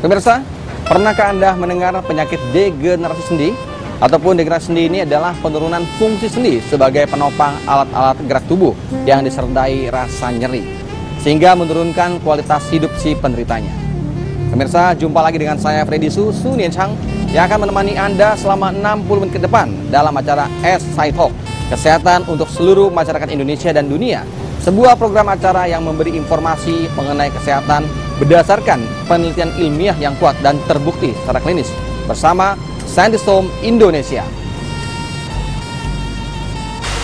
Pemirsa, pernahkah Anda mendengar penyakit degenerasi sendi? Ataupun degenerasi sendi ini adalah penurunan fungsi sendi sebagai penopang alat-alat gerak tubuh yang disertai rasa nyeri, sehingga menurunkan kualitas hidup si penderitanya. Pemirsa, jumpa lagi dengan saya Freddy Su Nian Chang yang akan menemani Anda selama 60 menit ke depan dalam acara S-Side Talk, kesehatan untuk seluruh masyarakat Indonesia dan dunia. Sebuah program acara yang memberi informasi mengenai kesehatan berdasarkan penelitian ilmiah yang kuat dan terbukti secara klinis bersama Scientist Home Indonesia.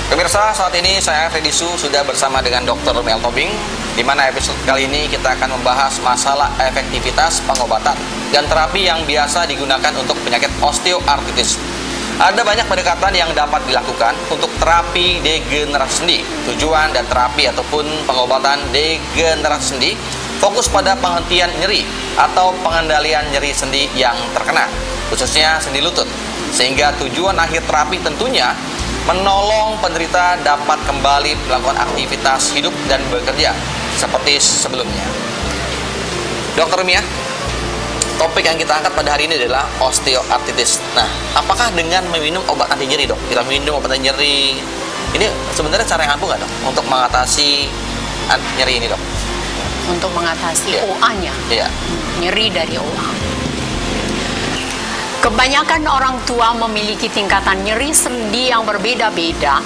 Pemirsa, saat ini saya Freddy Su sudah bersama dengan Dr. Mel Tobing, di mana episode kali ini kita akan membahas masalah efektivitas pengobatan dan terapi yang biasa digunakan untuk penyakit osteoartritis. Ada banyak pendekatan yang dapat dilakukan untuk terapi degenerasi sendi. Tujuan dan terapi ataupun pengobatan degenerasi sendi fokus pada penghentian nyeri atau pengendalian nyeri sendi yang terkena, khususnya sendi lutut. Sehingga tujuan akhir terapi tentunya menolong penderita dapat kembali melakukan aktivitas hidup dan bekerja seperti sebelumnya. Dr. Mia, topik yang kita angkat pada hari ini adalah osteoartritis. Nah, apakah dengan meminum obat anti nyeri, dok? Kita minum obat anti nyeri, ini sebenarnya cara yang ampuh nggak, dok, untuk mengatasi nyeri ini, dok? Untuk mengatasi OA-nya, nyeri dari OA. Kebanyakan orang tua memiliki tingkatan nyeri sendi yang berbeda-beda,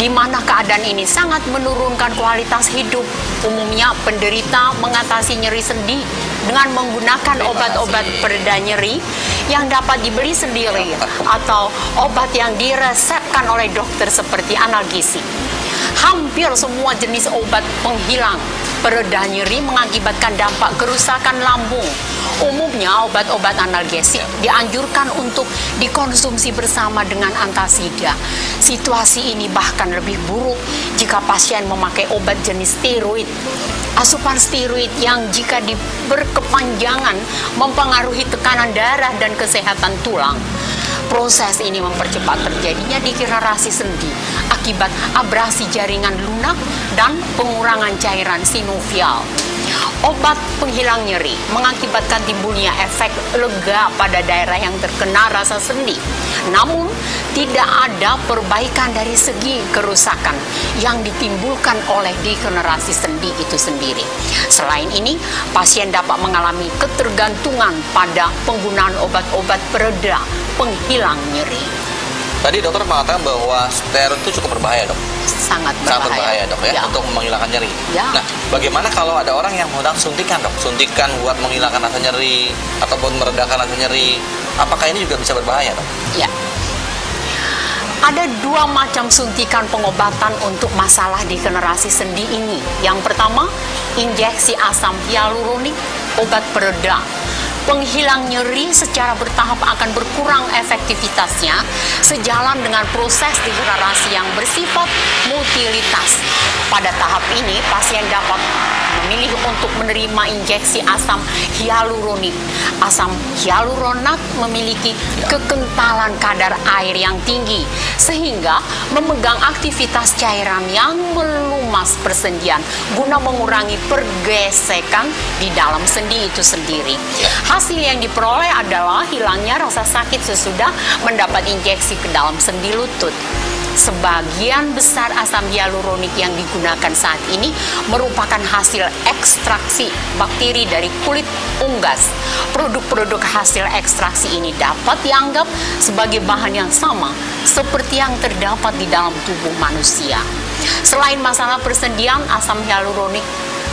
di mana keadaan ini sangat menurunkan kualitas hidup. Umumnya penderita mengatasi nyeri sendi dengan menggunakan obat-obat pereda nyeri yang dapat dibeli sendiri atau obat yang diresepkan oleh dokter seperti analgesik. Hampir semua jenis obat penghilang pereda nyeri mengakibatkan dampak kerusakan lambung. Umumnya obat-obat analgesik dianjurkan untuk dikonsumsi bersama dengan antasida. Situasi ini bahkan lebih buruk jika pasien memakai obat jenis steroid. Asupan steroid yang jika berkepanjangan mempengaruhi tekanan darah dan kesehatan tulang. Proses ini mempercepat terjadinya degenerasi sendi akibat abrasi jaringan lunak dan pengurangan cairan sinovial. Obat penghilang nyeri mengakibatkan timbulnya efek lega pada daerah yang terkena rasa sendi. Namun, tidak ada perbaikan dari segi kerusakan yang ditimbulkan oleh degenerasi sendi itu sendiri. Selain ini, pasien dapat mengalami ketergantungan pada penggunaan obat-obat pereda penghilang nyeri. Tadi dokter mengatakan bahwa steroid itu cukup berbahaya, dok. Sangat berbahaya, dok, ya, untuk menghilangkan nyeri. Ya. Nah, bagaimana kalau ada orang yang menggunakan suntikan, dok? Suntikan buat menghilangkan rasa nyeri ataupun meredakan rasa nyeri. Apakah ini juga bisa berbahaya, dok? Ya. Ada dua macam suntikan pengobatan untuk masalah degenerasi sendi ini. Yang pertama, injeksi asam hyaluronik, obat pereda penghilang nyeri secara bertahap akan berkurang efektivitasnya sejalan dengan proses degenerasi yang bersifat mutilitas. Pada tahap ini, pasien dapat memilih untuk menerima injeksi asam hyaluronik. Asam hyaluronat memiliki kekentalan kadar air yang tinggi, sehingga memegang aktivitas cairan yang melumas persendian guna mengurangi pergesekan di dalam sendi itu sendiri. Hasil yang diperoleh adalah hilangnya rasa sakit sesudah mendapat injeksi ke dalam sendi lutut. Sebagian besar asam hyaluronik yang digunakan saat ini merupakan hasil ekstraksi bakteri dari kulit unggas. Produk-produk hasil ekstraksi ini dapat dianggap sebagai bahan yang sama seperti yang terdapat di dalam tubuh manusia. Selain masalah persendian, asam hyaluronik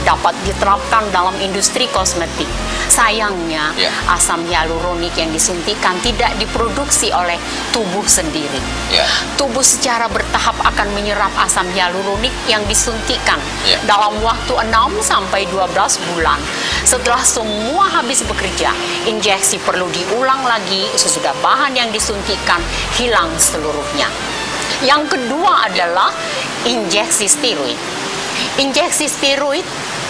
dapat diterapkan dalam industri kosmetik. Sayangnya, asam hyaluronik yang disuntikan tidak diproduksi oleh tubuh sendiri. Tubuh secara bertahap akan menyerap asam hyaluronik yang disuntikan dalam waktu 6-12 bulan. Setelah semua habis bekerja, injeksi perlu diulang lagi sesudah bahan yang disuntikan hilang seluruhnya. Yang kedua adalah injeksi steroid. Injeksi steroid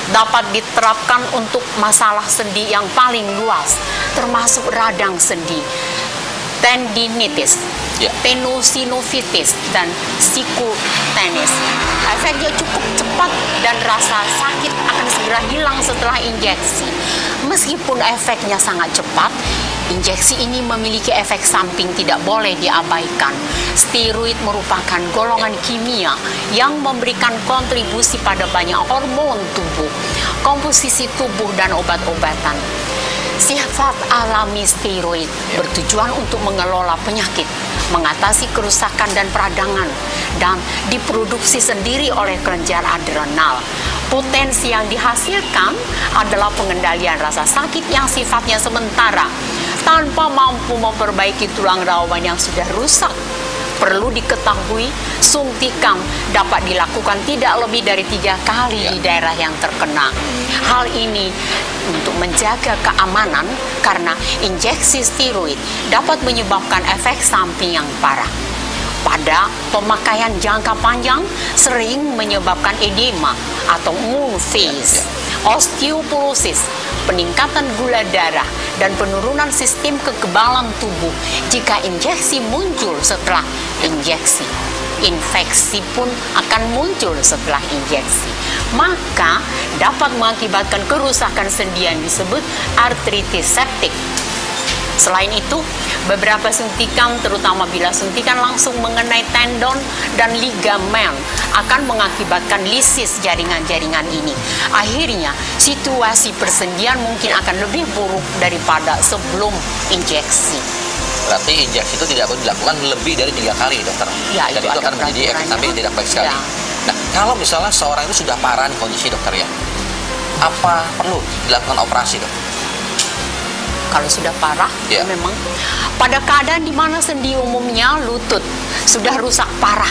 dapat diterapkan untuk masalah sendi yang paling luas, termasuk radang sendi. tendinitis, tenosinovsitis, dan sikutenis. Efeknya cukup cepat dan rasa sakit akan segera hilang setelah injeksi. Meskipun efeknya sangat cepat, injeksi ini memiliki efek samping tidak boleh diabaikan. Steroid merupakan golongan kimia yang memberikan kontribusi pada banyak hormon tubuh, komposisi tubuh, dan obat-obatan. Sifat alami steroid bertujuan untuk mengelola penyakit, mengatasi kerusakan dan peradangan, dan diproduksi sendiri oleh kelenjar adrenal. Potensi yang dihasilkan adalah pengendalian rasa sakit yang sifatnya sementara, tanpa mampu memperbaiki tulang rawan yang sudah rusak. Perlu diketahui, suntikan dapat dilakukan tidak lebih dari 3 kali di daerah yang terkena. Hal ini untuk menjaga keamanan karena injeksi steroid dapat menyebabkan efek samping yang parah. Pada pemakaian jangka panjang sering menyebabkan edema atau moon phase, osteoporosis, peningkatan gula darah, dan penurunan sistem kekebalan tubuh jika injeksi muncul setelah injeksi. Infeksi pun akan muncul setelah injeksi. Maka dapat mengakibatkan kerusakan sendi yang disebut artritis septik. Selain itu, beberapa suntikan, terutama bila suntikan langsung mengenai tendon dan ligamen, akan mengakibatkan lisis jaringan-jaringan ini. Akhirnya, situasi persendian mungkin akan lebih buruk daripada sebelum injeksi. Berarti injeksi itu tidak perlu dilakukan lebih dari 3 kali, dokter. Ya, dan itu akan menjadi efek samping tidak baik sekali. Ya. Nah, kalau misalnya seorang itu sudah parah nih kondisi, dokter, ya, apa perlu dilakukan operasi, dok? Kalau sudah parah, memang pada keadaan di mana sendi umumnya lutut sudah rusak parah,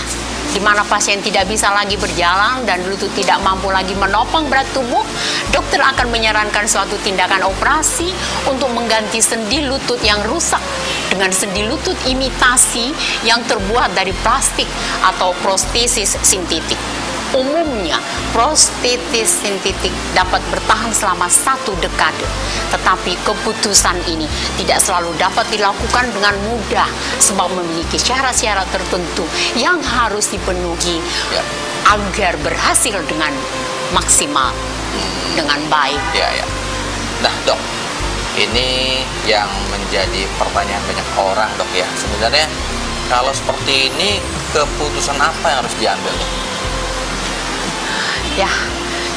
di mana pasien tidak bisa lagi berjalan dan lutut tidak mampu lagi menopang berat tubuh, dokter akan menyarankan suatu tindakan operasi untuk mengganti sendi lutut yang rusak dengan sendi lutut imitasi yang terbuat dari plastik atau prostesis sintetik. Umumnya, prostesis sintetik dapat bertahan selama 1 dekade. Tetapi keputusan ini tidak selalu dapat dilakukan dengan mudah sebab memiliki syarat-syarat tertentu yang harus dipenuhi agar berhasil dengan maksimal, dengan baik. Nah, dok, ini yang menjadi pertanyaan banyak orang, dok, ya. Sebenarnya kalau seperti ini, keputusan apa yang harus diambil, dok? Ya,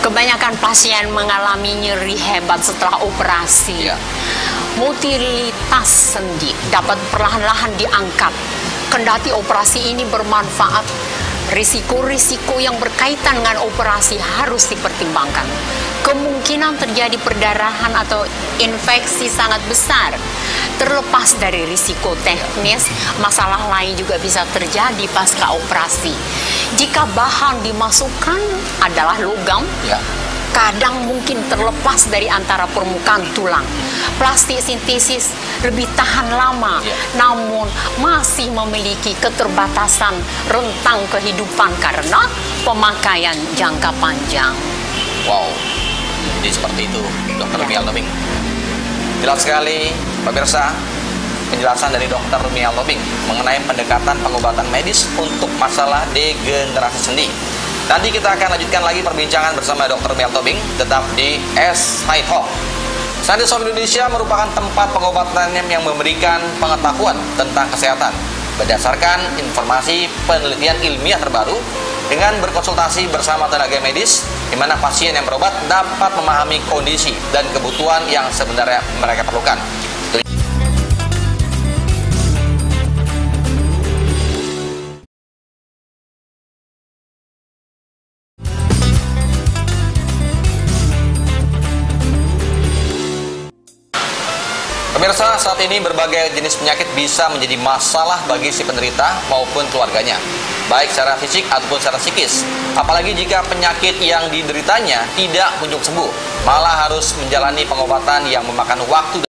kebanyakan pasien mengalami nyeri hebat setelah operasi. Motilitas sendi dapat perlahan-lahan diangkat. Kendati operasi ini bermanfaat, risiko-risiko yang berkaitan dengan operasi harus dipertimbangkan. Kemungkinan terjadi perdarahan atau infeksi sangat besar. Terlepas dari risiko teknis, masalah lain juga bisa terjadi pasca operasi. Jika bahan dimasukkan adalah logam, kadang mungkin terlepas dari antara permukaan tulang. Plastik sintesis lebih tahan lama, namun masih memiliki keterbatasan rentang kehidupan karena pemakaian jangka panjang. Wow, jadi seperti itu, Dr. Mial Tobing. Jelas sekali, pemirsa, penjelasan dari Dr. Mial Tobing mengenai pendekatan pengobatan medis untuk masalah degenerasi sendi. Nanti kita akan lanjutkan lagi perbincangan bersama Dr. Mial Tobing, tetap di S-High Talk. Science of Indonesia merupakan tempat pengobatan yang memberikan pengetahuan tentang kesehatan berdasarkan informasi penelitian ilmiah terbaru dengan berkonsultasi bersama tenaga medis, di mana pasien yang berobat dapat memahami kondisi dan kebutuhan yang sebenarnya mereka perlukan. Pemirsa, saat ini berbagai jenis penyakit bisa menjadi masalah bagi si penderita maupun keluarganya, baik secara fisik ataupun secara psikis. Apalagi jika penyakit yang dideritanya tidak kunjung sembuh, malah harus menjalani pengobatan yang memakan waktu